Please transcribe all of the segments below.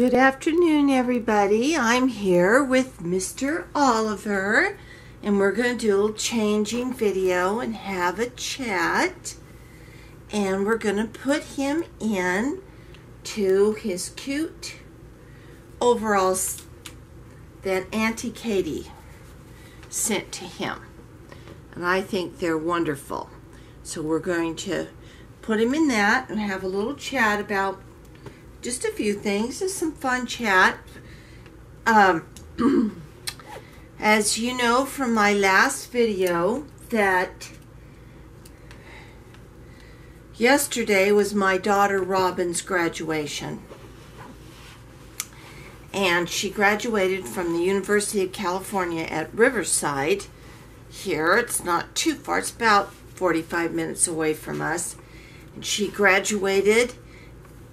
Good afternoon, everybody. I'm here with Mr. Oliver, and we're going to do a little changing video and have a chat. And we're going to put him in to his cute overalls that Auntie Katie sent to him. And I think they're wonderful. So we're going to put him in that and have a little chat about just a few things, just some fun chat. As you know from my last video, that yesterday was my daughter Robin's graduation. And she graduated from the University of California at Riverside here. It's not too far. It's about 45 minutes away from us. And she graduated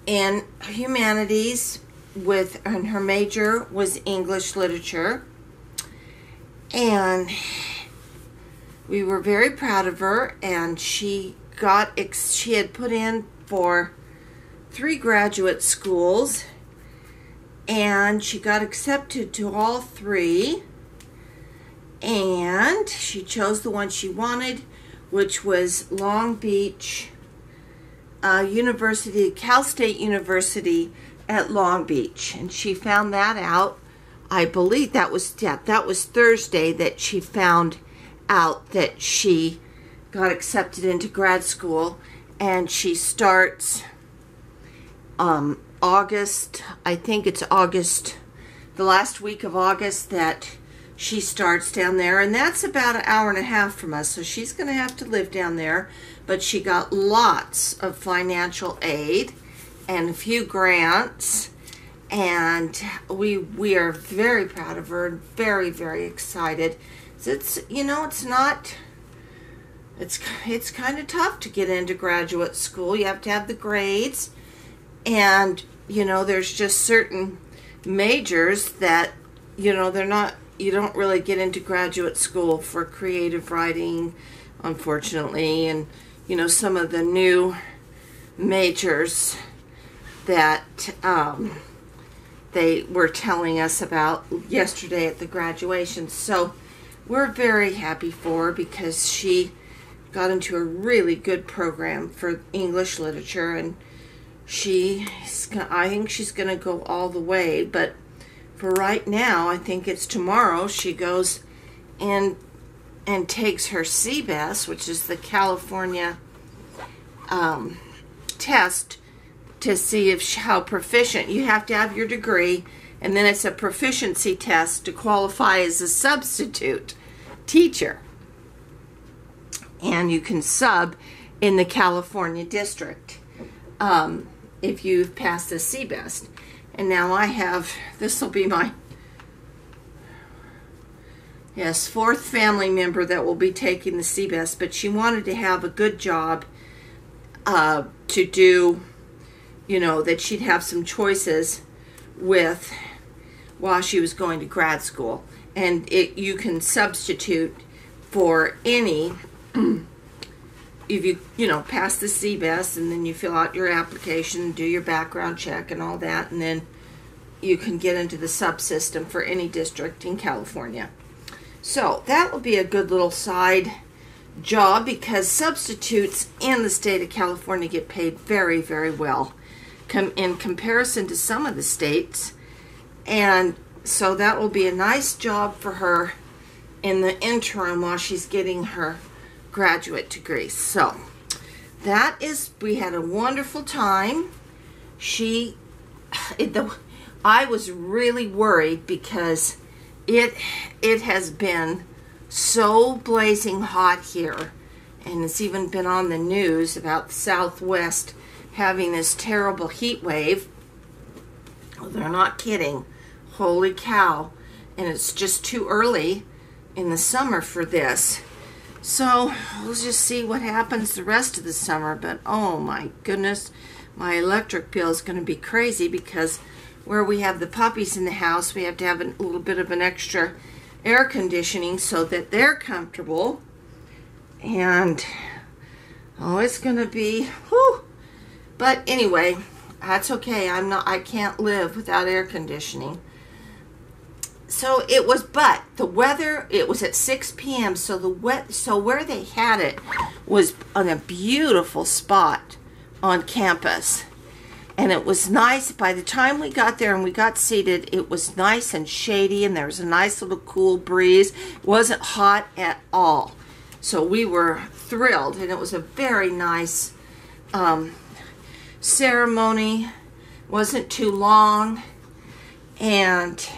in humanities and her major was English literature. And we were very proud of her, and she had put in for 3 graduate schools, and she got accepted to all 3, and she chose the one she wanted, which was Long Beach University, Cal State University at Long Beach. And she found that out, I believe that was Thursday that she found out that she got accepted into grad school, and she starts August, I think it's August, the last week of August that she starts down there, and that's about an hour and a half from us, so she's going to have to live down there. But she got lots of financial aid and a few grants, and we are very proud of her and very, very excited. It's it's kind of tough to get into graduate school. You have to have the grades, and there's just certain majors that you don't really get into graduate school for creative writing, unfortunately. And some of the new majors that they were telling us about yesterday at the graduation. So we're very happy for her because she got into a really good program for English literature, and I think she's going to go all the way. But for right now, I think it's tomorrow, she goes in and takes her CBES, which is the California test, to see how proficient. You have to have your degree, and then it's a proficiency test to qualify as a substitute teacher. And you can sub in the California district if you've passed the CBES. And now this will be my 4th family member that will be taking the CBES, but she wanted to have a good job to do, that she'd have some choices with while she was going to grad school. And you can substitute for any, if you pass the CBES, and then you fill out your application, do your background check and all that, and then you can get into the subsystem for any district in California. So that will be a good little side job, because substitutes in the state of California get paid very, very well in comparison to some of the states. And so that will be a nice job for her in the interim while she's getting her graduate degree. So we had a wonderful time. I was really worried because it has been so blazing hot here, and it's even been on the news about the Southwest having this terrible heat wave. Well, they're not kidding. Holy cow. And it's just too early in the summer for this. So we'll just see what happens the rest of the summer. But oh my goodness, my electric bill is going to be crazy, because where we have the puppies in the house, we have to have a little bit of an extra air conditioning so that they're comfortable. And it's going to be, whew. But anyway, That's okay. I can't live without air conditioning. So it was, but the weather, it was at 6 p.m. So where they had it was on a beautiful spot on campus. And it was nice. By the time we got there and we got seated, it was nice and shady, and there was a nice little cool breeze. It wasn't hot at all. So we were thrilled, and it was a very nice ceremony. Wasn't too long, and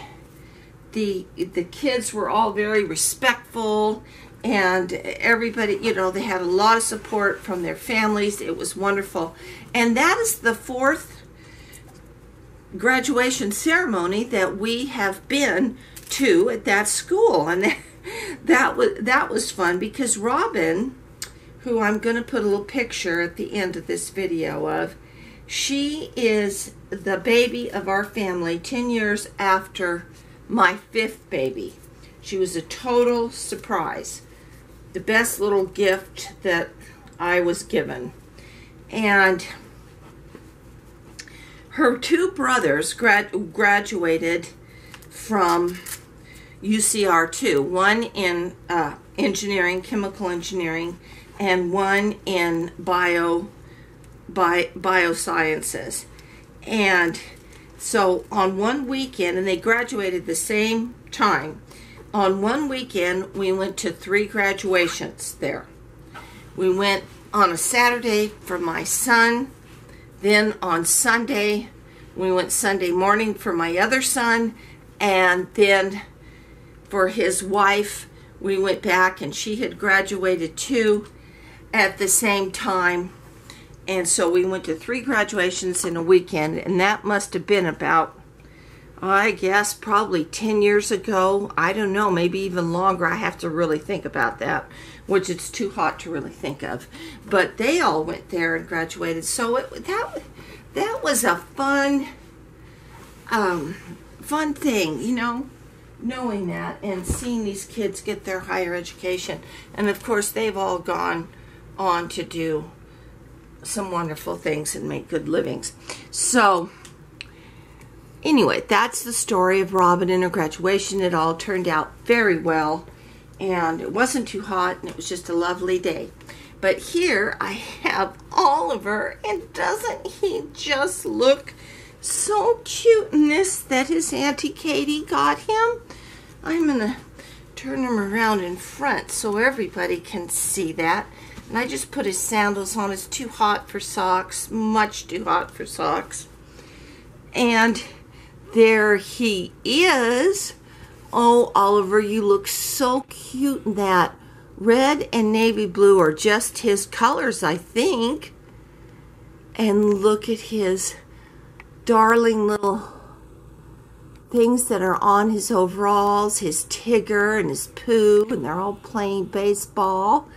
the kids were all very respectful, and everybody, you know, they had a lot of support from their families. It was wonderful. And that is the 4th graduation ceremony that we have been to at that school. And that was fun, because Robin, who I'm going to put a little picture at the end of this video of, she is the baby of our family 10 years after my 5th baby. She was a total surprise. The best little gift that I was given. And her 2 brothers graduated from UCR too. One in engineering, chemical engineering, and one in biosciences. And so on one weekend, and they graduated the same time, on one weekend we went to 3 graduations there. We went on a Saturday for my son, then on Sunday we went Sunday morning for my other son, and then for his wife we went back, and she had graduated too at the same time. And so we went to 3 graduations in a weekend, and that must have been about, I guess, probably 10 years ago. I don't know, maybe even longer. I have to really think about that, which it's too hot to really think of. But they all went there and graduated. So that was a fun thing, you know, knowing that and seeing these kids get their higher education. And of course, they've all gone on to do some wonderful things and make good livings. So anyway, that's the story of Robin and her graduation. It all turned out very well, and it wasn't too hot, and it was just a lovely day. But here I have Oliver, and doesn't he just look so cute in this that his Auntie Katie got him? I'm gonna turn him around in front so everybody can see that. And I just put his sandals on. It's too hot for socks, much too hot for socks. And there he is. Oh, Oliver, you look so cute in that. Red and navy blue are just his colors, I think. And look at his darling little things that are on his overalls, his Tigger and his Pooh, and they're all playing baseball.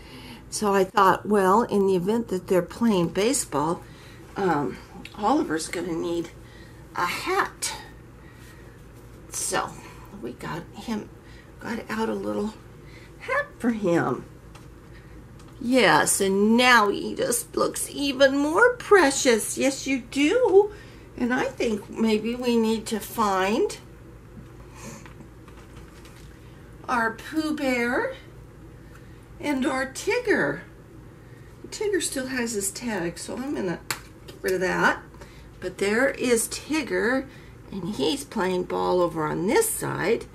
So I thought, well, in the event that they're playing baseball, Oliver's going to need a hat. So we got out a little hat for him. Yes, and now he just looks even more precious. Yes, you do. And I think maybe we need to find our Pooh Bear and our Tigger. Tigger still has his tag, so I'm going to get rid of that. But there is Tigger, and he's playing ball over on this side.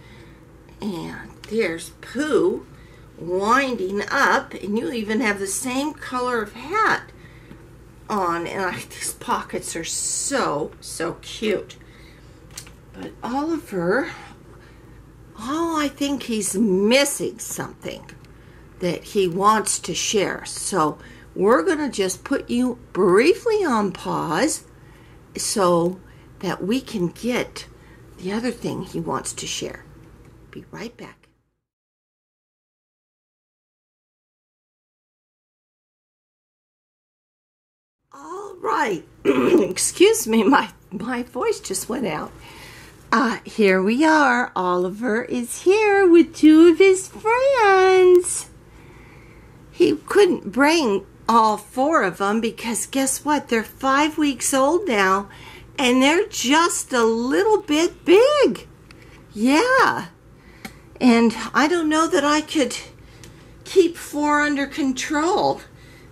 And there's Pooh winding up, and you even have the same color of hat on. And these pockets are so, so cute. But Oliver, I think he's missing something that he wants to share. So we're going to just put you briefly on pause so that we can get the other thing he wants to share. Be right back. All right. Excuse me, my voice just went out. Here we are. Oliver is here with 2 of his friends. He couldn't bring all 4 of them, because guess what? They're 5 weeks old now, and they're just a little bit big. Yeah. And I don't know that I could keep 4 under control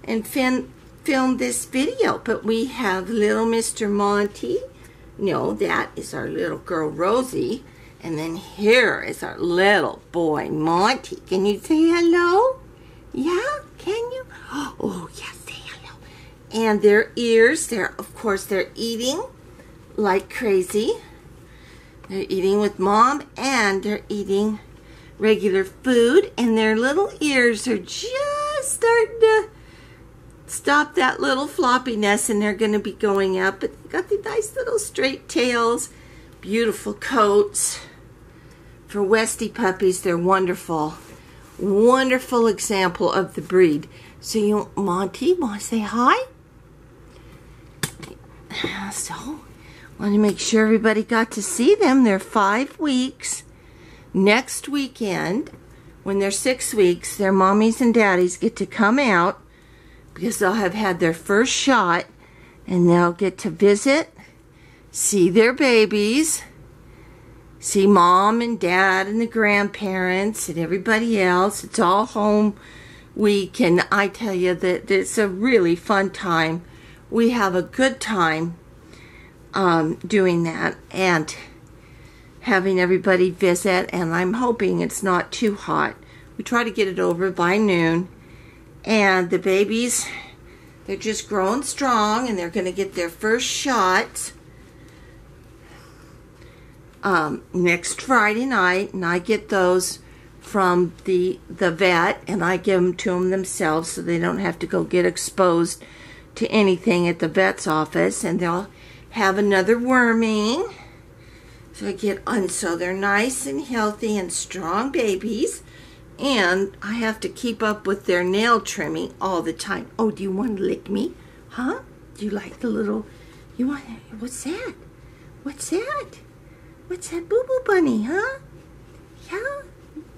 and film this video, but we have little Mr. Monty. No, that is our little girl Rosie. And then here is our little boy Monty. Can you say hello? Yeah, can you? Oh, yes, say hello. And their ears, of course, they're eating like crazy. They're eating with Mom, and they're eating regular food, and their little ears are just starting to stop that little floppiness, and they're going to be going up. But they got the nice little straight tails, beautiful coats. For Westie puppies, they're wonderful. Wonderful example of the breed. So Monty, want to say hi? So, want to make sure everybody got to see them. They're 5 weeks. Next weekend, when they're 6 weeks, their mommies and daddies get to come out, because they'll have had their first shot, and they'll get to visit, see their babies, see Mom and Dad and the grandparents and everybody else. It's all home week, and I tell you that it's a really fun time. We have a good time doing that and having everybody visit, and I'm hoping it's not too hot. We try to get it over by noon, and the babies, they're just growing strong, and they're going to get their first shots next Friday night, and I get those from the vet, and I give them to them themselves so they don't have to go get exposed to anything at the vet's office, and they'll have another worming. So they're nice and healthy and strong babies, and I have to keep up with their nail trimming all the time. Oh, do you want to lick me? Huh? Do you like the little, what's that? What's that? What's that boo-boo bunny, huh? Yeah?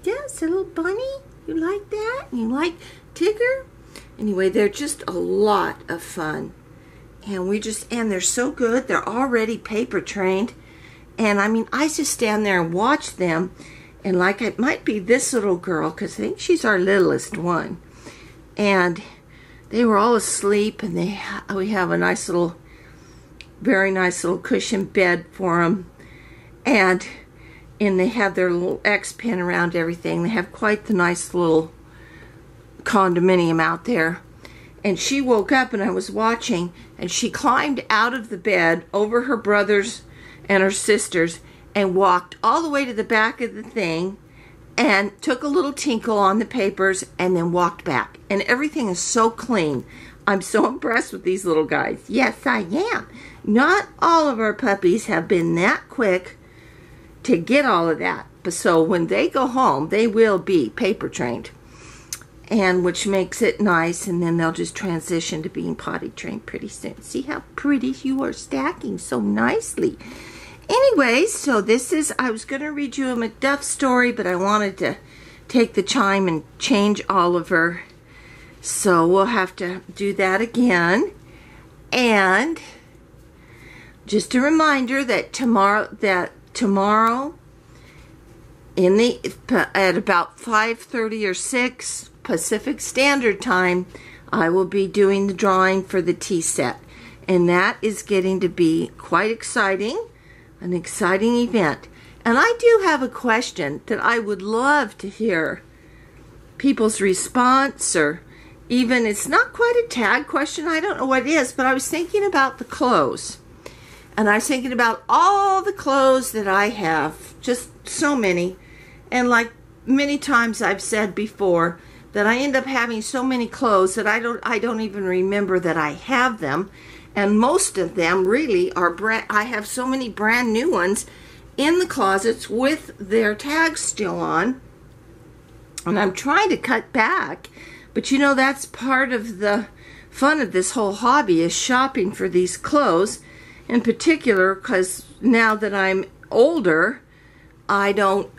Yes, a little bunny? You like that? You like Tigger? Anyway, they're just a lot of fun. And they're so good. They're already paper trained. And I mean, I just stand there and watch them. And like, it might be this little girl, because I think she's our littlest one. And they were all asleep, and we have a nice little, very nice little cushion bed for them. And they have their little X pin around everything. They have quite the nice little condominium out there. And she woke up, and I was watching, and she climbed out of the bed over her brothers and her sisters and walked all the way to the back of the thing and took a little tinkle on the papers and then walked back. And everything is so clean. I'm so impressed with these little guys. Yes, I am. Not all of our puppies have been that quick to get all of that. But so when they go home, they will be paper trained. And which makes it nice, and then they'll just transition to being potty trained pretty soon. See how pretty you are stacking so nicely. Anyway, so I was going to read you a Macduff story, but I wanted to take the time and change Oliver. So we'll have to do that again. And just a reminder that tomorrow at about 5:30 or 6 Pacific Standard Time, I will be doing the drawing for the tea set. And that is getting to be quite exciting. An exciting event. And I do have a question that I would love to hear people's response, or even, it's not quite a tag question, I don't know what it is, but I was thinking about the clothes. And I was thinking about all the clothes that I have, just so many. And like many times I've said before, that I end up having so many clothes that I don't even remember that I have them. And most of them really are I have so many brand new ones in the closets with their tags still on. And I'm trying to cut back. But that's part of the fun of this whole hobby, is shopping for these clothes. In particular, because now that I'm older, I don't,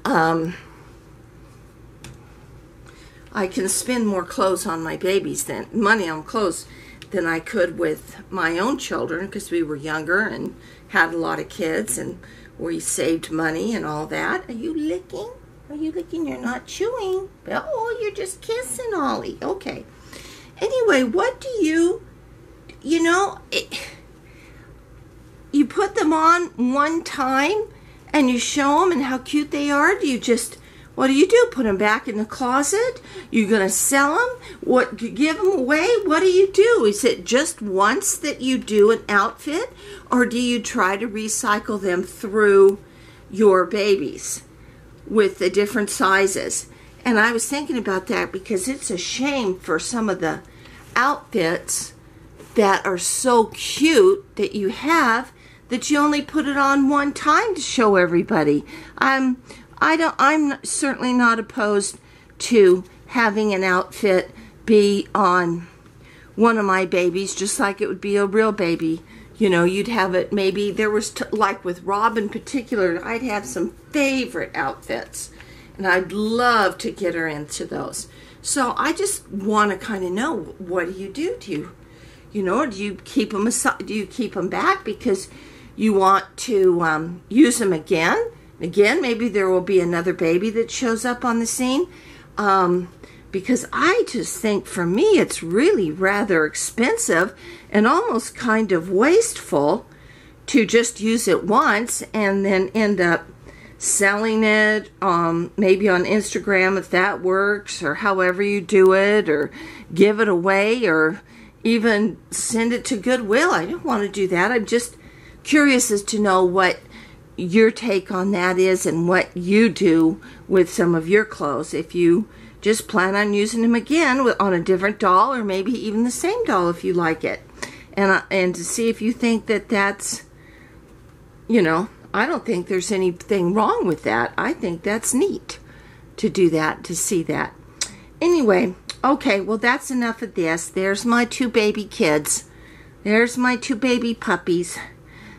I can spend more clothes on my babies money on clothes than I could with my own children, because we were younger and had a lot of kids and we saved money and all that. Are you licking? Are you licking? You're not chewing. Oh, you're just kissing Ollie. Okay. Anyway, what do you you put them on one time and you show them and how cute they are? What do you do? Put them back in the closet? You're going to sell them? Give them away? What do you do? Is it just once that you do an outfit, or do you try to recycle them through your babies with the different sizes? And I was thinking about that because it's a shame for some of the outfits that are so cute that you have that you only put it on one time to show everybody. I'm certainly not opposed to having an outfit be on one of my babies, just like it would be a real baby. You'd have it, maybe there was, like with Rob in particular, I'd have some favorite outfits, and I'd love to get her into those. So I just want to kind of know, what do you do? Do you keep them aside? Do you keep them back because you want to use them again? Again, maybe there will be another baby that shows up on the scene. Because I just think, for me, it's really rather expensive and almost kind of wasteful to just use it once and then end up selling it, maybe on Instagram if that works, or however you do it, or give it away, or even send it to Goodwill. I don't want to do that. I'm just curious as to know what your take on that is and what you do with some of your clothes. If you just plan on using them again on a different doll, or maybe even the same doll if you like it. And to see if you think that that's, I don't think there's anything wrong with that. I think that's neat to do that, to see that. Anyway, okay, well, that's enough of this. There's my two baby kids. There's my two baby puppies.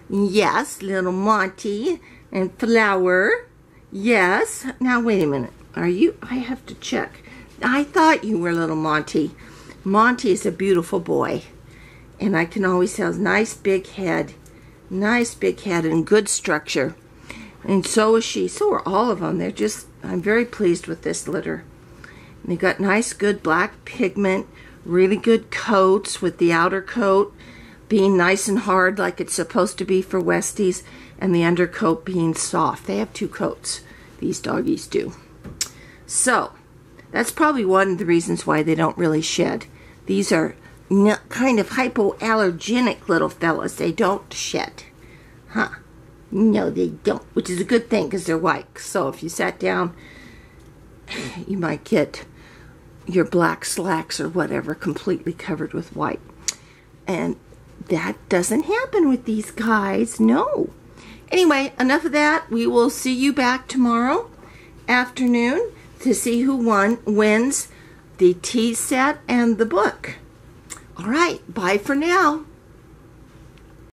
Yes, little Monty and Flower. Yes. Now, wait a minute. Are you? I have to check. I thought you were little Monty. Monty is a beautiful boy. And I can always tell, nice big head. Nice big head and good structure. And so is she. So are all of them. I'm very pleased with this litter. And they got nice, good black pigment. Really good coats, with the outer coat being nice and hard like it's supposed to be for Westies, and the undercoat being soft. They have two coats, these doggies do. So, that's probably one of the reasons why they don't really shed. These are kind of hypoallergenic little fellas. They don't shed. Huh. No, they don't, which is a good thing because they're white. So if you sat down, you might get your black slacks or whatever completely covered with white. And that doesn't happen with these guys. No. Anyway, enough of that. We will see you back tomorrow afternoon to see who wins the tea set and the book. All right. Bye for now.